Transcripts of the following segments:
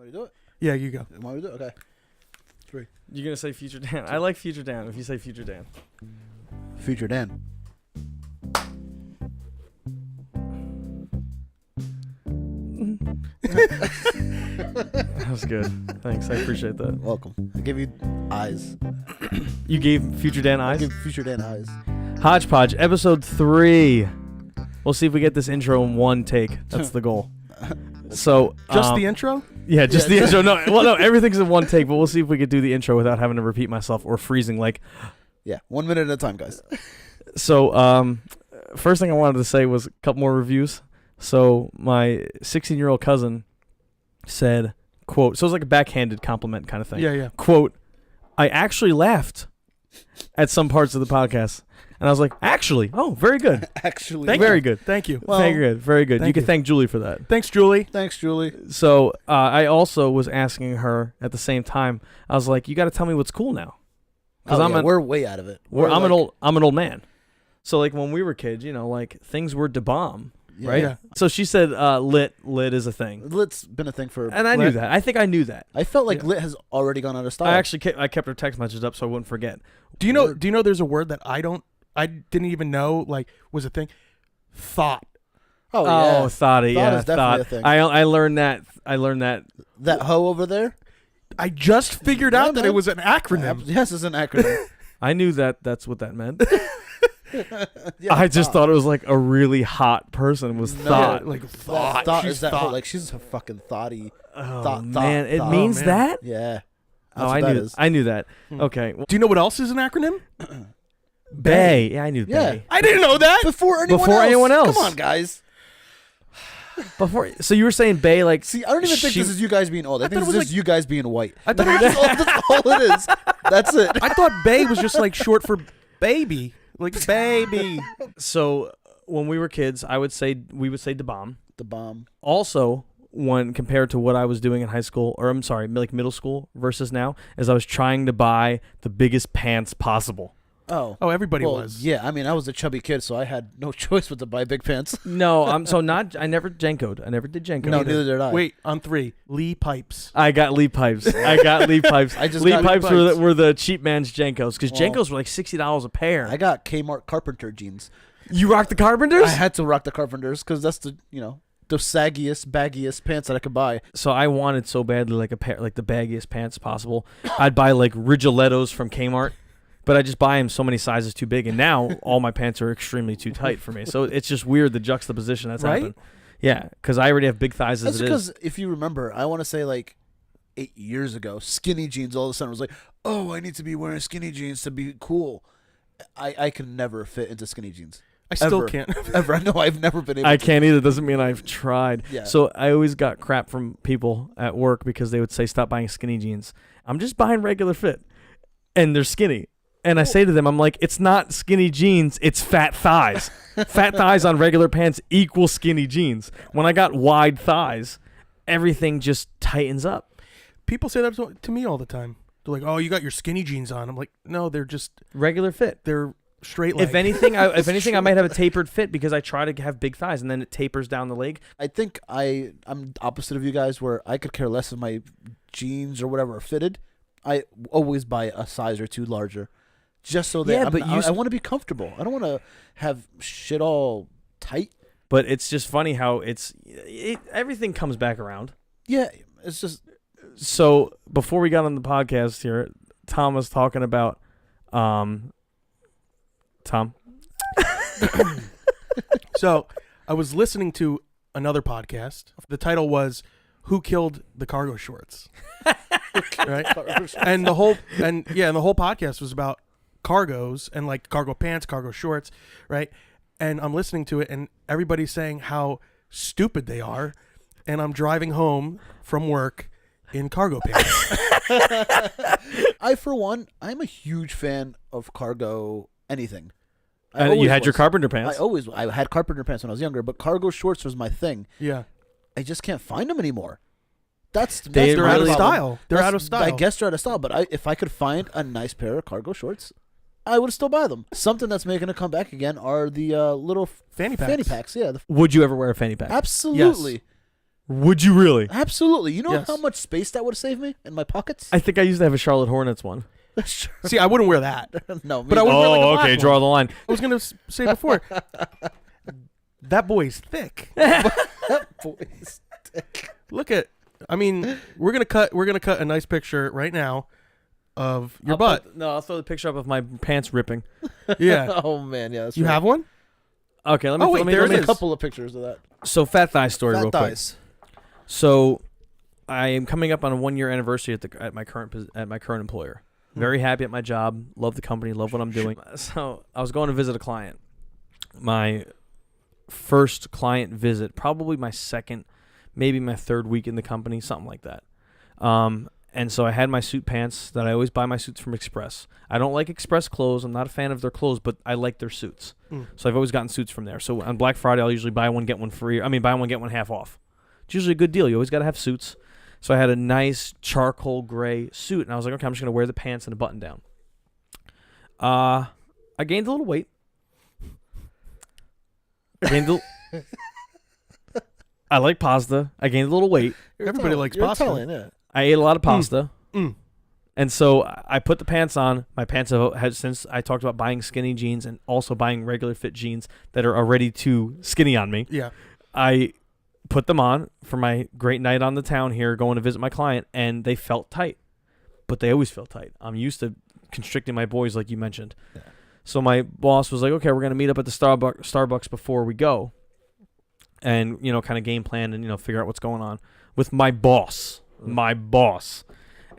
Want me to do it? Yeah, you go. Want me to do it? Okay. 3. You're going to say Future Dan. I like Future Dan if you say Future Dan. Future Dan. That was good. Thanks. I appreciate that. Welcome. I give you eyes. You gave Future Dan I eyes? give Future Dan eyes. HodgePodge, episode 3. We'll see if we get this intro in one take. That's the goal. So Just the intro? Yeah, just the intro. No, well, no, everything's in one take, but we'll see if we could do the intro without having to repeat myself or freezing. Like, Yeah, 1 minute at a time, guys. so, first thing I wanted to say was a couple more reviews. So my 16-year-old cousin said, quote, so it was like a backhanded compliment kind of thing. Yeah. Quote, I actually laughed at some parts of the podcast. And I was like, actually, oh, very good. Actually. Very good. Thank you. Well, very good. Very good. You thank can you. thank Julie for that. Thanks, Julie. Thanks, Julie. So I also was asking her at the same time. I was like, you got to tell me what's cool now. Because we're way out of it. I'm an old man. So like when we were kids, you know, like things were da bomb, right? Yeah. So she said lit is a thing. Lit's been a thing for. And I knew that. I think I knew that. I felt like lit has already gone out of style. I actually I kept her text message up so I wouldn't forget. Do you know there's a word that I didn't even know like was a thing? Thought. Oh, yeah. Thoughty. Thought Yeah, is definitely a thing. I learned that. That hoe over there? I just figured out that it was an acronym. Yes, it's an acronym. I knew that's what that meant. Yeah, I just thought. thought it was like a really hot person was No, thought. Like Thought thought. is She's that thought. whole, like she's a fucking thoughty. Oh thought, man, it thought. means man. that. Yeah. Oh, That's what that is. I knew that. Hmm. Okay, well, Do you know what else is an acronym? Bay. Yeah, I knew Yeah. Bay. I didn't know that. Before anyone Before else. anyone else. Come on, guys. So you were saying Bay like? See, I don't even think this is you guys being old. I think thought this it is was just you guys being white. I thought That's all it is. That's it. I thought "bae" was just like short for baby, like baby. So when we were kids, we would say da bomb. The bomb. Also, when compared to what I was doing in high school, or I'm sorry, like middle school versus now, is I was trying to buy the biggest pants possible. Oh. Oh, everybody Well, was. yeah, I mean, I was a chubby kid, so I had no choice but to buy big pants. No, I never Jenko'd. I never did Jenko. No, neither did I. Wait, on 3, Lee pipes. I got Lee pipes. I just Lee got pipes Lee pipes. were the cheap man's Jenkos because Well, Jenkos were like $60 a pair. I got Kmart Carpenter jeans. You rock the Carpenters? I had to rock the Carpenters because that's the saggiest, baggiest pants that I could buy. So I wanted so badly like a pair, like the baggiest pants possible. I'd buy like Rigolettos from Kmart, but I just buy them so many sizes too big, and now all my pants are extremely too tight for me. So it's just weird the juxtaposition that's Right? happened. Yeah, because I already have big thighs That's as it because is. if you remember, I want to say like 8 years ago, skinny jeans all of a sudden was like, oh, I need to be wearing skinny jeans to be cool. I could never fit into skinny jeans. I still Ever. can't. Ever. I know I've never been able I to. can't either. Doesn't mean I've tried. Yeah. So I always got crap from people at work because they would say, stop buying skinny jeans. I'm just buying regular fit. And they're skinny. And I say to them, I'm like, it's not skinny jeans, it's fat thighs. Fat thighs on regular pants equal skinny jeans. When I got wide thighs, everything just tightens up. People say that to me all the time. They're like, "Oh, you got your skinny jeans on." I'm like, "No, they're just Regular fit. they're straight leg." If anything, I might have a tapered fit because I try to have big thighs and then it tapers down the leg. I think I'm opposite of you guys where I could care less if my jeans or whatever are fitted. I always buy a size or two larger. Just so that Yeah, but I want to be comfortable. I don't want to have shit all tight. But it's just funny how everything comes back around. Yeah, it's just So before we got on the podcast here, Tom was talking about Tom. So I was listening to another podcast. The title was "Who Killed the Cargo Shorts?" Right, and the whole podcast was about cargos and like cargo pants, cargo shorts, right? And I'm listening to it, and everybody's saying how stupid they are, and I'm driving home from work in cargo pants. I, for one, I'm a huge fan of cargo anything. I You always had your was. carpenter pants. I had carpenter pants when I was younger, but cargo shorts was my thing. Yeah, I just can't find them anymore. They're they're out of really- style. They're out of style. I guess they're out of style, but if I could find a nice pair of cargo shorts, I would still buy them. Something that's making a comeback again are the little Fanny packs. Yeah, Would you ever wear a fanny pack? absolutely. Would you really? Absolutely. You know Yes. how much space that would save me in my pockets? I think I used to have a Charlotte Hornets one. Sure. See, I wouldn't wear that. No, But I would wear like a black okay. one. Draw the line. I was gonna say before. That boy's thick. Boys. Look at. I mean, we're gonna cut a nice picture right now of your butt. I'll throw the picture up of my pants ripping. Yeah. Oh man, yeah. That's You right. have one? Okay, let me. Oh, wait, let me, there let it me A is. couple of pictures of that. So fat thigh story, Fat real thighs. quick. So, I am coming up on a 1-year anniversary at my current employer. Very happy at my job. Love the company. Love what I'm doing. So I was going to visit a client. My first client visit, probably my second, maybe my third week in the company, something like that. And so I had my suit pants that I always buy my suits from Express. I don't like Express clothes. I'm not a fan of their clothes, but I like their suits. So I've always gotten suits from there. So on Black Friday, I'll usually buy one, get one free. I mean, buy one, get one half off. It's usually a good deal. You always got to have suits. So I had a nice charcoal gray suit, and I was like, okay, I'm just going to wear the pants and a button down. I gained a little weight. I like pasta. I gained a little weight. Everybody likes You're pasta. Italian, yeah. I ate a lot of pasta. Mm. And so I put the pants on. My pants have since I talked about buying skinny jeans and also buying regular fit jeans that are already too skinny on me. Yeah. I put them on for my great night on the town here, going to visit my client, and they felt tight. But they always feel tight. I'm used to constricting my boys, like you mentioned. Yeah. So my boss was like, okay, we're going to meet up at the Starbucks before we go and, kind of game plan and, figure out what's going on with my boss. My boss.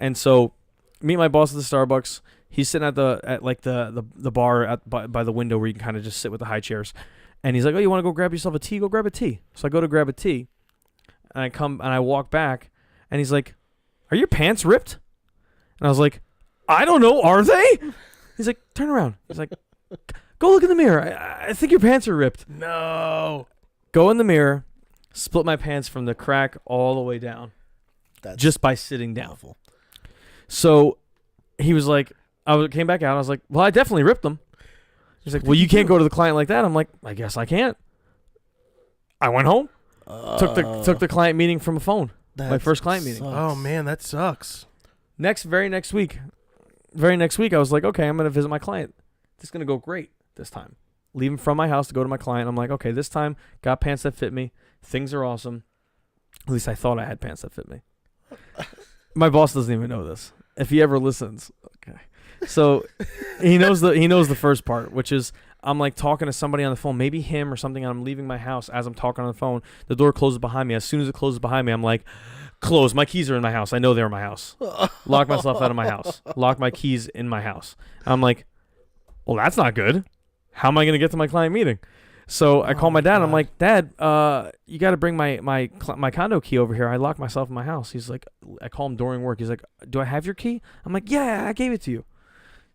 And so meet my boss at the Starbucks. He's sitting at the bar by the window where you can kind of just sit with the high chairs. And he's like, oh, you want to go grab yourself a tea? Go grab a tea. So I go to grab a tea. And I come and I walk back. And he's like, are your pants ripped? And I was like, I don't know. Are they? He's like, turn around. He's like, go look in the mirror. I think your pants are ripped. No. Go in the mirror. Split my pants from the crack all the way down. That's Just by sitting down. awful. So he was like, came back out. I was like, well, I definitely ripped them. He's like, well, you can't go to the client like that. I'm like, I guess I can't. I went home, took the client meeting from a phone. My first client meeting. Oh man, that sucks. Very next week, I was like, okay, I'm going to visit my client. This is going to go great this time. Leaving from my house to go to my client. I'm like, okay, this time got pants that fit me. Things are awesome. At least I thought I had pants that fit me. My boss doesn't even know this. If he ever listens, okay. So he knows the first part, which is I'm like talking to somebody on the phone, maybe him or something. And I'm leaving my house as I'm talking on the phone. The door closes behind me. As soon as it closes behind me, I'm like, close. My keys are in my house. I know they're in my house. Lock myself out of my house. Lock my keys in my house. I'm like, well, that's not good. How am I going to get to my client meeting? So I call my dad. I'm like, Dad, you got to bring my condo key over here. I locked myself in my house. He's like, I call him during work. He's like, do I have your key? I'm like, yeah, I gave it to you.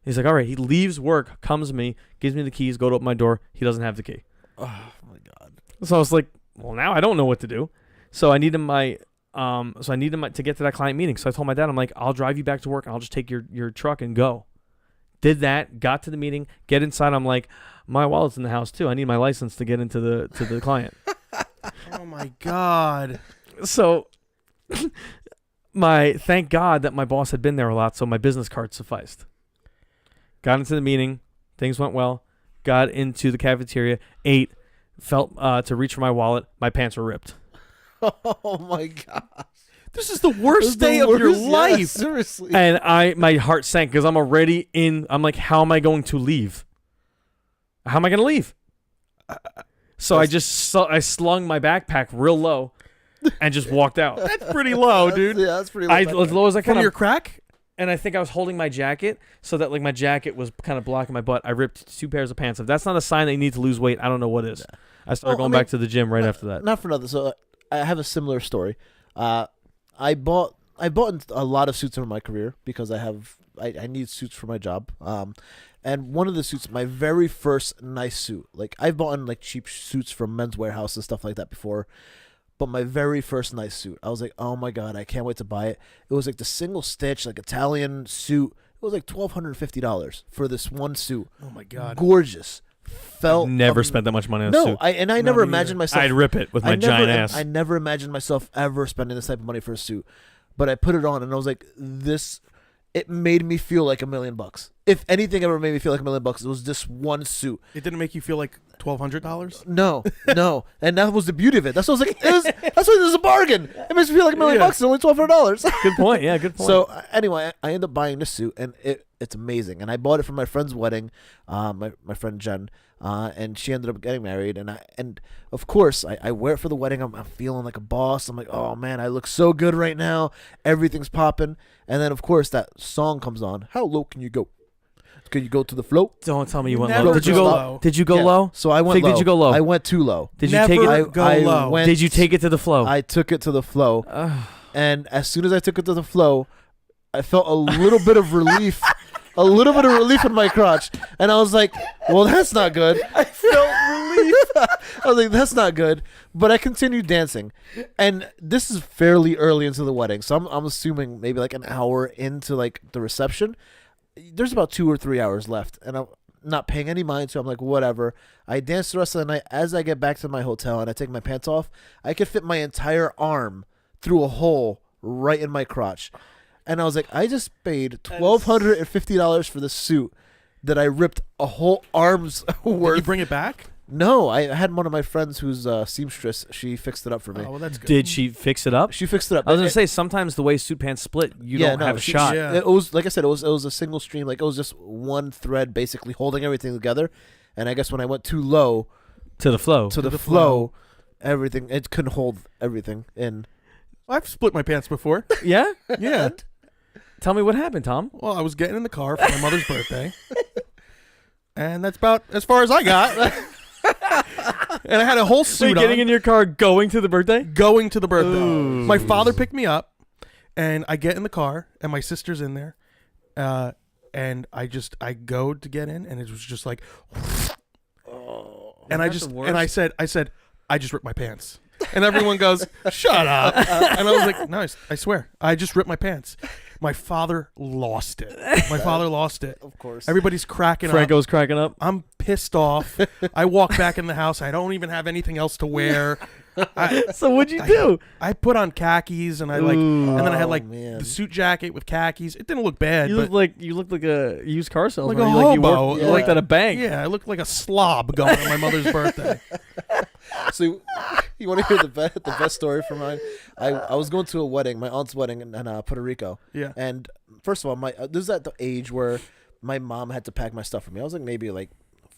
He's like, all right. He leaves work, comes to me, gives me the keys, go to open my door. He doesn't have the key. Oh my god. So I was like, well, now I don't know what to do. So I needed to get to that client meeting. So I told my dad, I'm like, I'll drive you back to work and I'll just take your truck and go. Did that, got to the meeting, get inside. I'm like, my wallet's in the house too. I need my license to get into the client. Oh my god. So thank God that my boss had been there a lot, so my business card sufficed. Got into the meeting, things went well. Got into the cafeteria, ate, felt to reach for my wallet. My pants were ripped. Oh my god. This is the worst day of your life. Yeah, seriously. And my heart sank because I'm already in. I'm like, how am I going to leave? How am I going to leave? So I slung my backpack real low and just walked out. That's pretty low, dude. Yeah, that's pretty low. As low as I From can. your crack? And I think I was holding my jacket so that like my jacket was kind of blocking my butt. I ripped 2 pairs of pants. If that's not a sign that you need to lose weight, I don't know what is. Yeah. I started going back to the gym right after that. Not for nothing. So I have a similar story. I bought a lot of suits in my career because I need suits for my job. And one of the suits, my very first nice suit, like I've bought like cheap suits from Men's Warehouse and stuff like that before, but my very first nice suit, I was like, oh my god, I can't wait to buy it. It was like the single stitch, like Italian suit. It was like $1,250 for this one suit. Oh my god. Gorgeous. felt Never spent that much money on a no. suit. I Not never me imagined either. myself. I'd rip it with my giant ass. I never imagined myself ever spending this type of money for a suit, but I put it on and I was like, this. It made me feel like $1 million. If anything ever made me feel like $1 million, it was this one suit. It didn't make you feel like $1,200? No, and that was the beauty of it. That's what I was like. That's why this is a bargain. It makes me feel like $1 million. It's only $1,200. Good point. Yeah, good point. So anyway, I ended up buying this suit, and it's amazing. And I bought it for my friend's wedding, my friend Jen, and she ended up getting married. And of course, I wear it for the wedding. I'm feeling like a boss. I'm like, oh man, I look so good right now. Everything's popping. And then of course that song comes on. How low can you go? Can you go to the float? Don't tell me you You went never low. Did you go go low. Did you go Yeah. low? So I went Fig, low. did you go low? I went too low. Did you Never take it? go low. Did you take it to the flow? I took it to the flow. And as soon as I took it to the flow, I felt a little bit of relief. A little bit of relief in my crotch. And I was like, well, that's not good. I felt relief. I was like, that's not good. But I continued dancing. And this is fairly early into the wedding. So I'm assuming maybe like an hour into like the reception. There's about 2 or 3 hours left. And I'm not paying any mind to it. I'm like, whatever. I dance the rest of the night. As I get back to my hotel and I take my pants off, I could fit my entire arm through a hole right in my crotch. And I was like, I just paid $1,250 for the suit that I ripped a whole arm's Did worth. you bring it back? No, I had one of my friends who's a seamstress. She fixed it up for me. Oh, well, that's good. Did she fix it up? She fixed it up. I was gonna It- say sometimes the way suit pants split, you don't have a she- shot. Yeah. It was like I said, it was a single stream. Like it was just one thread, basically holding everything together. And I guess when I went too low To the flow. to the the flow, everything it couldn't hold everything in. I've split my pants before. Yeah. Yeah. Tell me what happened, Tom. Well, I was getting in the car for my mother's birthday. And that's about as far as I got. And I had a whole So you're suit getting on, in your car going to the birthday? going to the birthday. Ooh. My father picked me up, and I get in the car, and my sister's in there. And I go to get in, and it was just like, and I that's just, the worst. and I said, I just ripped my pants. And everyone goes, shut up. And I was like, no, I swear, I just ripped my pants. My father lost it. My father lost it. Of course. Everybody's cracking up. Franco's cracking up. I'm pissed off. I walk back in the house. I don't even have anything else to wear. So what'd you do? I put on khakis and Ooh. and then I had Oh, like man. the suit jacket with khakis. It didn't look bad, You but look like a used car salesman. Like a you you hobo. worked, you Yeah. worked at a bank. yeah, I looked like a slob going to my mother's birthday. So you want to hear the best story from mine? I was going to a wedding, my aunt's wedding in Puerto Rico. Yeah. And first of all, this is at the age where my mom had to pack my stuff for me. I was like maybe like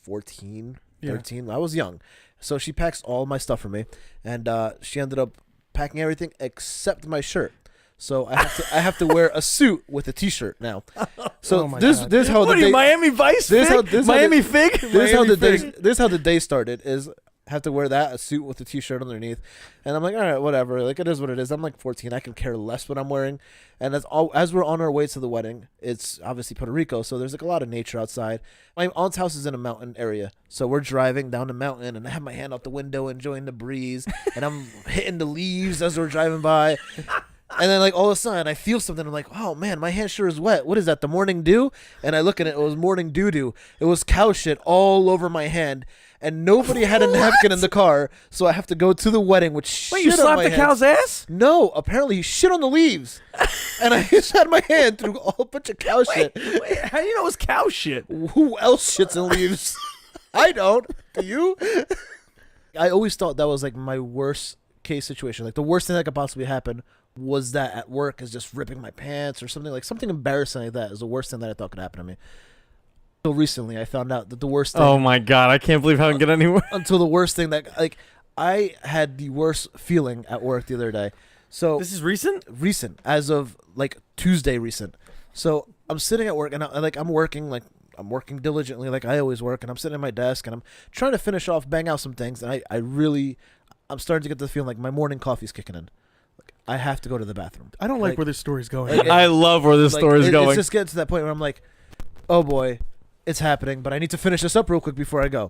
14, Yeah. 13. I was young. So she packs all my stuff for me, and she ended up packing everything except my shirt. So I have to wear a suit with a t-shirt now. So Oh my this God. this is how What the are you, day Miami Vice this fig? how- this how Miami the- Fig? this is how Miami the day Fig. this is how the day started is have to wear that, a suit with a t-shirt underneath. And I'm like, all right, whatever. Like, it is what it is. I'm like 14. I can care less what I'm wearing. And as we're on our way to the wedding, it's obviously Puerto Rico, so there's like a lot of nature outside. My aunt's house is in a mountain area, so we're driving down the mountain, and I have my hand out the window enjoying the breeze, and I'm hitting the leaves as we're driving by. And then, like, all of a sudden, I feel something. I'm like, oh, man, my hand sure is wet. What is that, the morning dew? And I look at it. It was morning doo-doo. It was cow shit all over my hand. And nobody had a napkin in the car, so I have to go to the wedding with shit Wait, you on slapped my the hand. cow's ass? No, apparently he shit on the leaves. And I just had my hand through a whole bunch of cow shit. Wait, how do you know it was cow shit? Who else shits in leaves? I don't. Do you? I always thought that was like my worst case situation. Like the worst thing that could possibly happen was that at work is just ripping my pants or something embarrassing like that is the worst thing that I thought could happen to me. Until recently, I found out that the worst thing. Oh my god, I can't believe how I can get anywhere. Until the worst thing that like I had the worst feeling at work the other day. So This is recent? recent, as of like Tuesday recent. So I'm sitting at work and I'm working diligently like I always work, and I'm sitting at my desk and I'm trying to finish off, bang out some things, and I'm starting to get the feeling like my morning coffee's kicking in. Like I have to go to the bathroom. I don't like Like- where this story's going. Like, I love where this Like, story is going. It's just getting to that point where I'm like, oh boy, it's happening, but I need to finish this up real quick before I go.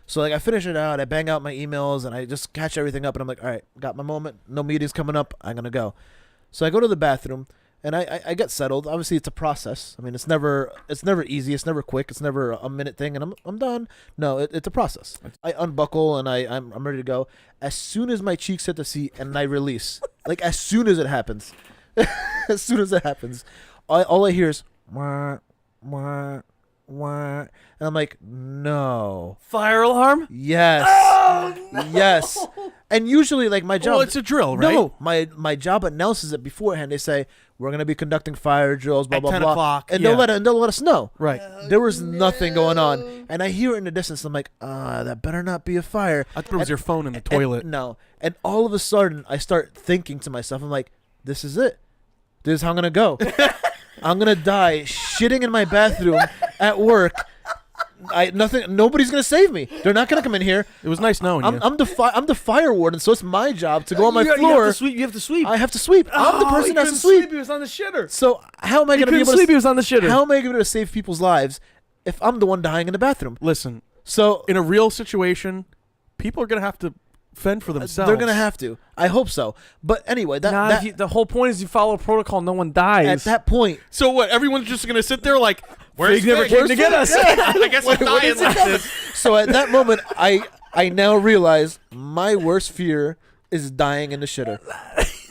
So like I finish it out, I bang out my emails, and I just catch everything up, and I'm like, all right, got my moment, no meetings coming up, I'm gonna go. So I go to the bathroom, And I get settled. Obviously, it's a process. I mean, it's never easy. It's never quick. It's never a minute thing, and I'm done. No, it's a process. I unbuckle and I'm ready to go. As soon as my cheeks hit the seat and I release, like as soon as it happens, as soon as it happens, all I hear is wah, wah, wah, and I'm like, no. Fire alarm? Yes. Oh, no. Yes. And usually, like my job. Well, it's a drill, right? No, my job announces it beforehand. They say we're gonna be conducting fire drills, blah At blah 10 blah, o'clock, and yeah. they'll let us know. Right. There was nothing going on, and I hear it in the distance. I'm like, that better not be a fire. I thought it was your phone in the toilet. No, and all of a sudden, I start thinking to myself, I'm like, this is it. This is how I'm gonna go. I'm gonna die shitting in my bathroom at work. Nobody's gonna save me. They're not gonna come in here. It was nice knowing you. I'm the fire warden, so it's my job to go on my You floor. have to sweep. I have to sweep. I'm the person that has to sweep. He was on the shitter. So how am I He gonna be couldn't able sleep. to? He was on the shitter. How am I going to save people's lives if I'm the one dying in the bathroom? Listen, So in a real situation, people are going to have to fend for themselves. they're gonna have to. I hope so. But anyway, the whole point is you follow protocol. No one dies. at that point, So what? Everyone's just going to sit there like, where's Fig never Fig? came to get us. I guess I'm dying like this. so at that moment, I now realize my worst fear is dying in the shitter.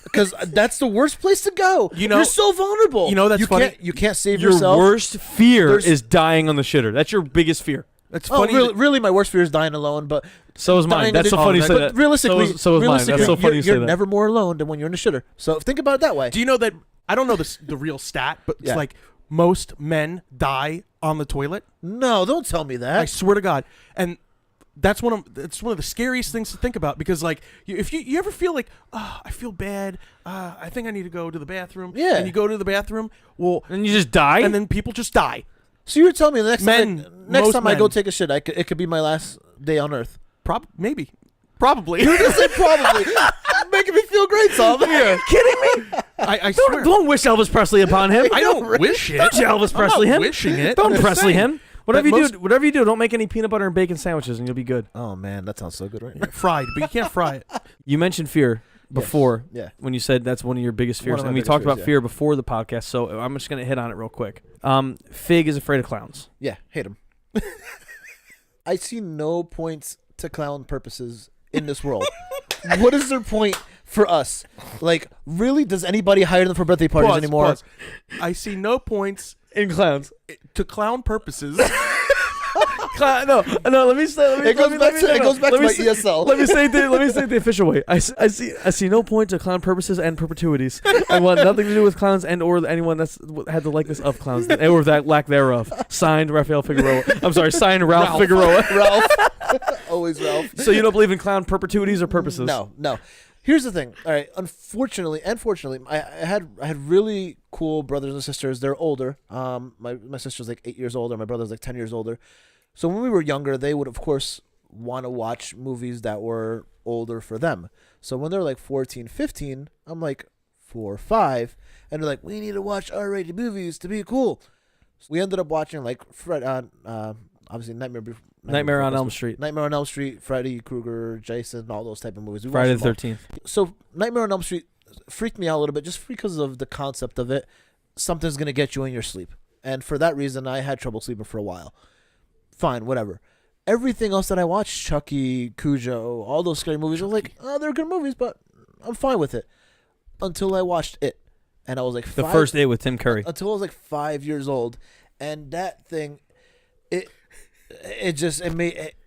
Because that's the worst place to go. You know- you're so vulnerable. You know, that's funny. You can't save Your yourself. worst fear There's- is dying on the shitter. That's your biggest fear. That's Oh, funny. really, my worst fear is dying alone. But So is mine. dying That's in so the- funny you say but that. Realistically, so is mine. That's so funny you say you're that. never more alone than when you're in the shitter. So think about it that way. Do you know that? I don't know the real stat, but it's Yeah. like most men die on the toilet. No, don't tell me that. I swear to God. And it's one of the scariest things to think about because like if you ever feel like I feel bad, I think I need to go to the bathroom. Yeah. And you go to the bathroom, well, And you just die. and then people just die. So you're telling me the next Men, next most time I go men. take a shit, it could be my last day on Earth. Maybe, probably. You're gonna say probably, making me feel great, Tom. Kidding me? I swear. Don't wish Elvis Presley upon him. I don't wish it. Don't you Elvis Presley I'm not him. wishing it. Don't I'm just Presley saying. him. Whatever But you do, don't make any peanut butter and bacon sandwiches, and you'll be good. Oh man, that sounds so good, right? Fried, but you can't fry it. You mentioned fear before Yeah. when you said that's one of your biggest One fears, of my and we biggest talked fears, about yeah. fear before the podcast. So I'm just gonna hit on it real quick. Fig is afraid of clowns. Yeah, hate him. I see no points to clown purposes in this world. What is their point for us? Like, really, does anybody hire them for birthday parties anymore? Pause. I see no points In clowns. to clown purposes. No. Let me say. It goes back to my ESL. Let me say it the official way. I see no point to clown purposes and perpetuities. I want nothing to do with clowns and or anyone that's had the likeness of clowns or that lack thereof. Signed Raphael Figueroa. I'm sorry. Signed Ralph Figueroa. Ralph. Always Ralph. So you don't believe in clown perpetuities or purposes? No. Here's the thing. All right. Unfortunately and fortunately, I had really cool brothers and sisters. They're older. My sister's like 8 years older. My brother's like 10 years older. So when we were younger, they would of course want to watch movies that were older for them. So when they're like 14, 15, I'm like 4 or 5, and they're like, we need to watch R-rated movies to be cool. So we ended up watching like obviously Nightmare on Elm Street. Nightmare on Elm Street, Freddy Krueger, Jason, all those type of movies. We Friday watched the them all. 13th. So Nightmare on Elm Street freaked me out a little bit just because of the concept of it. Something's going to get you in your sleep. And for that reason, I had trouble sleeping for a while. Fine, whatever. Everything else that I watched, Chucky, Cujo, all those scary movies, I was like, oh, they're good movies, but I'm fine with it. Until I watched It. And I was like The first day with Tim Curry. Until I was like 5 years old. And that thing, it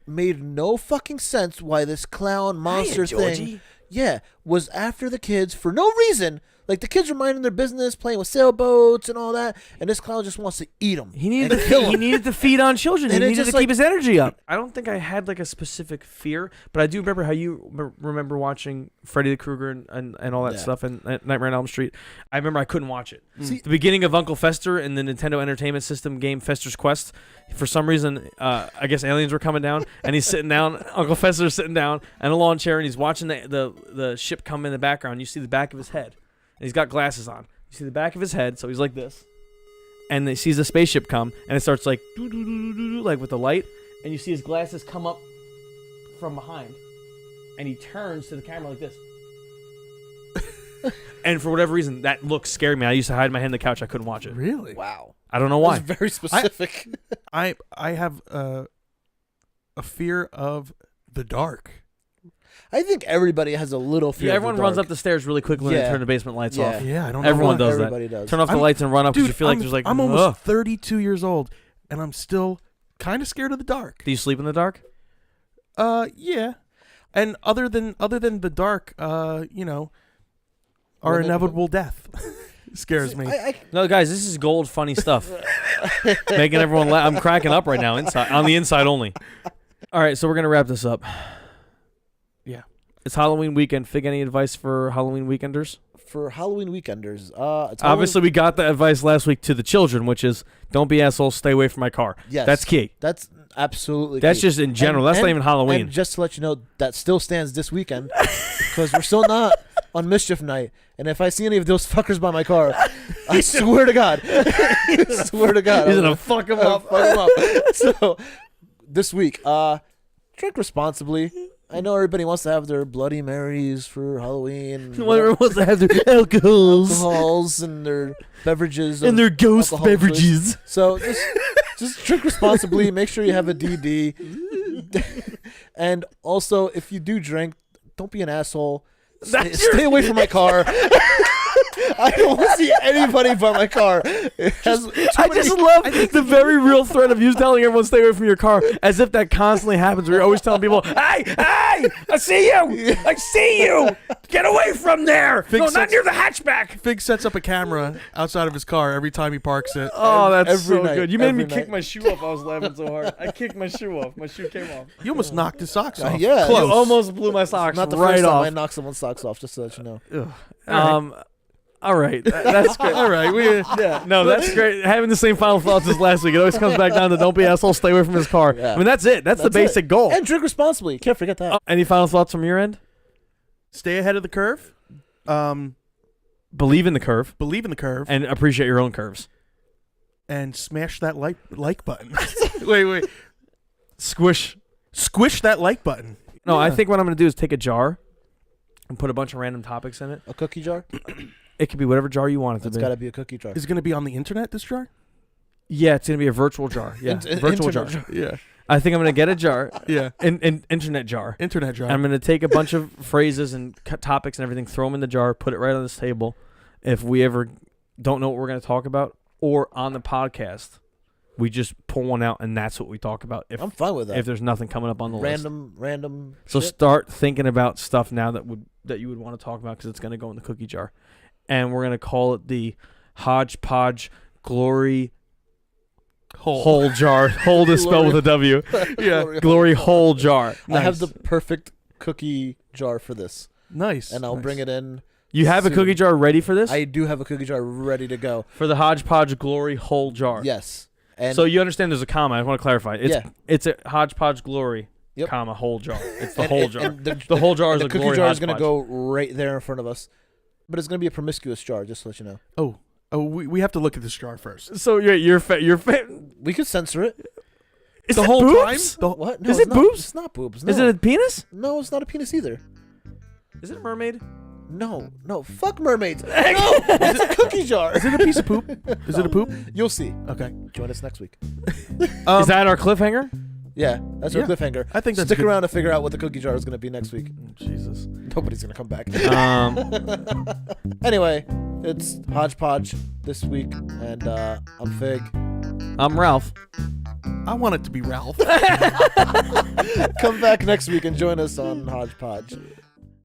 made no fucking sense why this clown monster thing was after the kids for no reason. Like, the kids were minding their business, playing with sailboats and all that, and this clown just wants to eat them. He needed to feed on children. And He it needed just, to keep his energy up. I don't think I had like a specific fear, but I do remember how you remember watching Freddy the Krueger and all that stuff and Nightmare on Elm Street. I remember I couldn't watch it. See, The beginning of Uncle Fester and the Nintendo Entertainment System game Fester's Quest, for some reason, I guess aliens were coming down, and he's sitting down. Uncle Fester's sitting down in a lawn chair, and he's watching the ship come in the background. You see the back of his head. And he's got glasses on. You see the back of his head, so he's like this. And he sees the spaceship come, and it starts like doo-doo-doo-doo-doo, like with the light. And you see his glasses come up from behind. And he turns to the camera like this. And for whatever reason, that look scared me. I used to hide my head in the couch. I couldn't watch it. Really? Wow. I don't know why. That's very specific. I have a fear of the dark. I think everybody has a little fear. Yeah, of everyone the runs dark. up the stairs really quickly when they Yeah. turn the basement lights Yeah. off. Yeah, I don't know. Everyone why. does Everybody that. does. Turn off the I'm- lights and run up because Dude, you feel like there's like. I'm almost Ugh. 32 years old, and I'm still kind of scared of the dark. Do you sleep in the dark? Yeah. And other than the dark, you know, our Well, inevitable death scares me. No, guys, this is gold, funny stuff. Making everyone laugh. I'm cracking up right now, inside on the inside only. All right, so we're gonna wrap this up. Yeah. It's Halloween weekend. Fig, any advice for Halloween weekenders? For Halloween weekenders, it's Obviously, we got the advice last week to the children, which is don't be assholes, stay away from my car. Yes, That's key. That's absolutely. That's key. just in general. That's not even Halloween. And just to let you know, that still stands this weekend because we're still not on mischief night. And if I see any of those fuckers by my car, I swear to God, I swear to God, He's I'm gonna fuck him I'll up. fuck 'em up. So this week, drink responsibly. I know everybody wants to have their Bloody Marys for Halloween. Everyone wants to have their alcohols and their beverages and their ghost alcohol choice. beverages. So just drink responsibly. Make sure you have a DD. And also, if you do drink, don't be an asshole. Stay away from my car. I don't want to see anybody by my car. It has I just love the very real threat of you telling everyone stay away from your car, as if that constantly happens. Where you're always telling people, "Hey, I see you! I see you! Get away from there! No, not near the hatchback!" Fig sets up a camera outside of his car every time he parks it. Oh, that's Every so night, good. You made me every kick night. my shoe off. I was laughing so hard. I kicked my shoe off. My shoe came off. You almost knocked his socks off. yeah. You Close. almost blew my socks Not the right first time off. I knock someone's socks off, just so that you know. All right. That's great. All right. Yeah. No, that's great. Having the same final thoughts as last week. It always comes back down to don't be asshole, stay away from his car. Yeah. I mean, that's it. That's the That's basic it. goal. And drink responsibly. Can't forget that. Any final thoughts from your end? Stay ahead of the curve. Believe in the curve Believe in the curve. and appreciate your own curves. And smash that like button. Wait. Squish. Squish that like button. No, I Yeah. think what I'm going to do is take a jar and put a bunch of random topics in it. A cookie jar? It could be whatever jar you want it to It's be. got to be a cookie jar. Is it going to be on the internet, this jar? Yeah, it's going to be a virtual jar. Yeah, virtual jar. Internet Yeah. I think I'm going to get a jar, Yeah. an internet jar. Internet jar. I'm going to take a bunch of phrases and topics and everything, throw them in the jar, put it right on this table. If we ever don't know what we're going to talk about, or on the podcast, we just pull one out and that's what we talk about. If I'm fine with that. if there's nothing coming up on the list, Random. so shit. start thinking about stuff now that you would want to talk about because it's going to go in the cookie jar, and we're going to call it the HodgePodge Glory Hole Jar. Hold is spelled with a W. Yeah. Glory Hole Jar. I have the Nice. perfect cookie jar for this, Nice. and I'll nice. bring it in. You have a Soon. cookie jar ready for this? I do have a cookie jar ready to go. For the HodgePodge Glory Hole Jar. Yes. And So you understand there's a comma. I want to clarify. It's a HodgePodge Glory, Yep. comma, whole jar. It's the and- whole and- jar. and The whole jar is the a cookie Glory jar is going to HodgePodge. go right there in front of us, but it's going to be a promiscuous jar. Just to let you know. Oh, we have to look at this jar first. So your We could censor it. is The it whole boobs? time? What? No, Is it's it not. boobs? It's not boobs. No. Is it a penis? No, it's not a penis either. Is it a mermaid? No. Fuck mermaids. No, it's a cookie jar. Is it a piece of poop? Is it a poop? You'll see. Okay. Join us next week. Is that our cliffhanger? Yeah, that's our Yeah. cliffhanger. I think that's Stick good. around to figure out what the cookie jar is going to be next week. Jesus. Nobody's going to come back. Um, Anyway, it's HodgePodge this week, and I'm Fig. I'm Ralph. I want it to be Ralph. Come back next week and join us on HodgePodge.